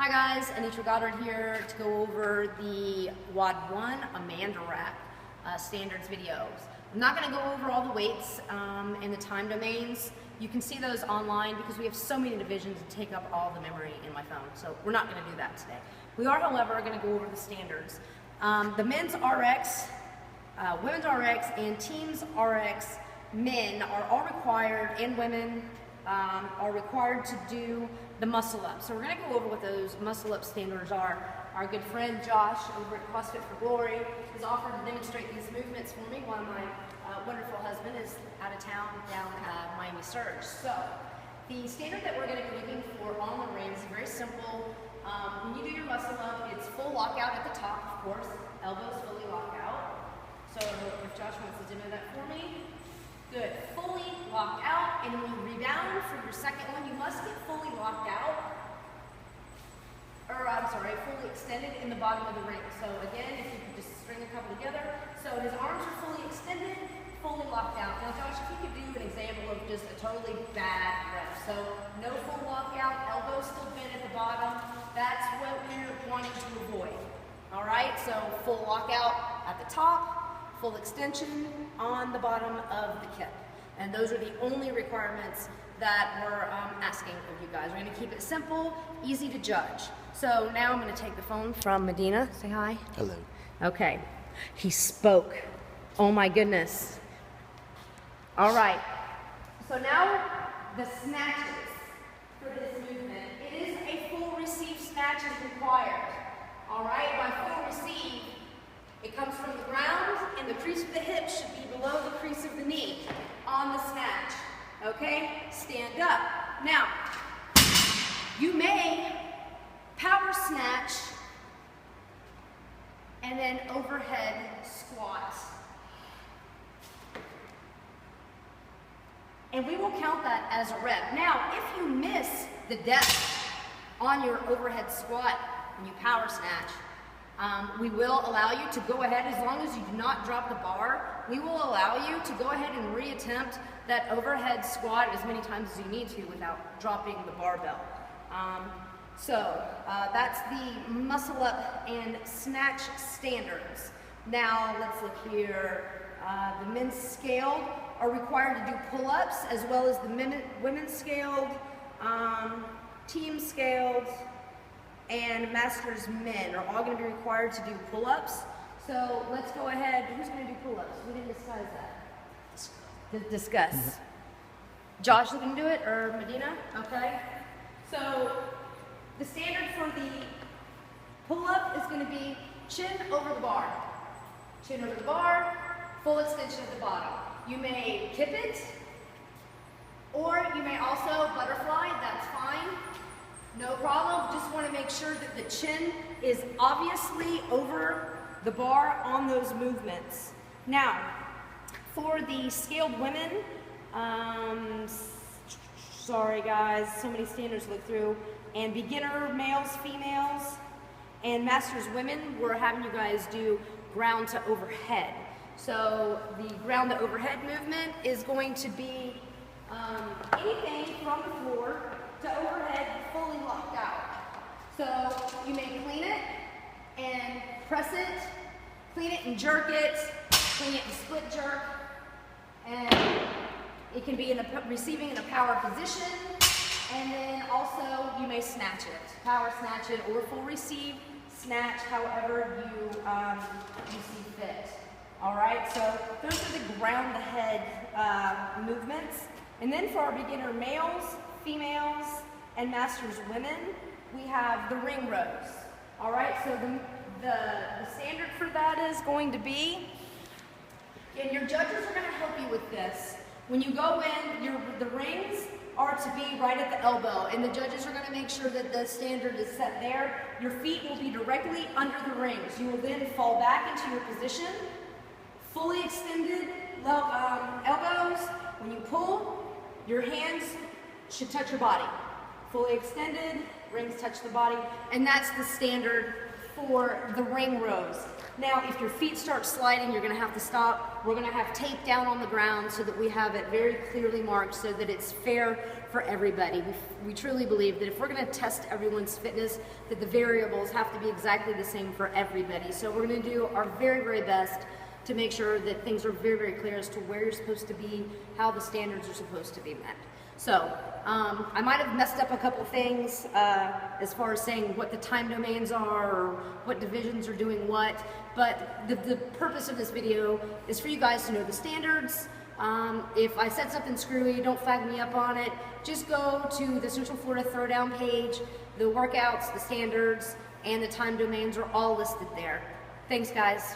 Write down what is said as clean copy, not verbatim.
Hi guys, Anitra Goddard here to go over the WOD 1 AMandaRAP standards videos. I'm not going to go over all the weights and the time domains. You can see those online because we have so many divisions to take up all the memory in my phone, so we're not going to do that today. We are, however, going to go over the standards. The men's RX, women's RX, and teams RX men are all required, and women are required to do the muscle up. So we're going to go over what those muscle up standards are. Our good friend Josh over at CrossFit for Glory has offered to demonstrate these movements for me while my wonderful husband is out of town down at Miami Surge. So the standard that we're going to be looking for on the ring is very simple. When you do your muscle up, it's full lockout at the top, of course, elbows fully lock out. So if Josh wants to demo that for me. Good. Fully locked out, and when you rebound for your second one, you must get fully locked out, fully extended in the bottom of the ring. So again, if you could just string a couple together. So his arms are fully extended, fully locked out. Now Josh, if you could do an example of just a totally bad rep. So no full lockout, elbows still bent at the bottom. That's what we're wanting to avoid. All right, so full lockout at the top, full extension on the bottom of the kip. And those are the only requirements that we're asking of you guys. We're gonna keep it simple, easy to judge. So now I'm gonna take the phone from Medina. Say hi. Hello. Okay, he spoke. Oh my goodness. All right, so now the snatches for this movement. It is a full receive snatch is required. All right, by full receive, it comes from the ground, and the crease of the hip should be below the crease of the knee on the snatch. Okay? Stand up. Now, you may power snatch and then overhead squat. And we will count that as a rep. Now, if you miss the depth on your overhead squat and you power snatch, we will allow you to go ahead, as long as you do not drop the bar, we will allow you to go ahead and reattempt that overhead squat as many times as you need to without dropping the barbell. That's the muscle up and snatch standards. Now let's look here. The men's scaled are required to do pull-ups, as well as the women's scaled, team scaled, and masters men are all going to be required to do pull-ups. So let's go ahead. Who's going to do pull-ups? We didn't discuss that. Discuss. Josh is going to do it, or Medina? Okay. So the standard for the pull-up is going to be chin over the bar. Chin over the bar, full extension at the bottom. You may kip it, or you may also butterfly. That's fine. No problem. Just want to make sure that the chin is obviously over the bar on those movements. Now, for the scaled women, sorry guys, so many standards to look through, and beginner males, females, and masters women, we're having you guys do ground to overhead. So the ground to overhead movement is going to be anything from the floor to overhead, fully locked out. So you may clean it and press it, clean it and jerk it, clean it and split jerk, and it can be in receiving in a power position, and then also you may snatch it, power snatch it, or full receive, snatch, however you see fit. All right, so those are the ground to head movements. And then for our beginner males, females, and masters women, we have the ring rows. All right, so the standard for that is going to be, and your judges are going to help you with this. When you go in, the rings are to be right at the elbow, and the judges are going to make sure that the standard is set there. Your feet will be directly under the rings. You will then fall back into your position, fully extended elbows. When you pull, your hands should touch your body. Fully extended, rings touch the body, and that's the standard for the ring rows. Now, if your feet start sliding, you're gonna have to stop. We're gonna have tape down on the ground so that we have it very clearly marked so that it's fair for everybody. We truly believe that if we're gonna test everyone's fitness, that the variables have to be exactly the same for everybody. So we're gonna do our very, very best to make sure that things are very, very clear as to where you're supposed to be, how the standards are supposed to be met. So, I might have messed up a couple things as far as saying what the time domains are or what divisions are doing what, but the purpose of this video is for you guys to know the standards. If I said something screwy, don't flag me up on it. Just go to the Central Florida Throwdown page. The workouts, the standards, and the time domains are all listed there. Thanks, guys.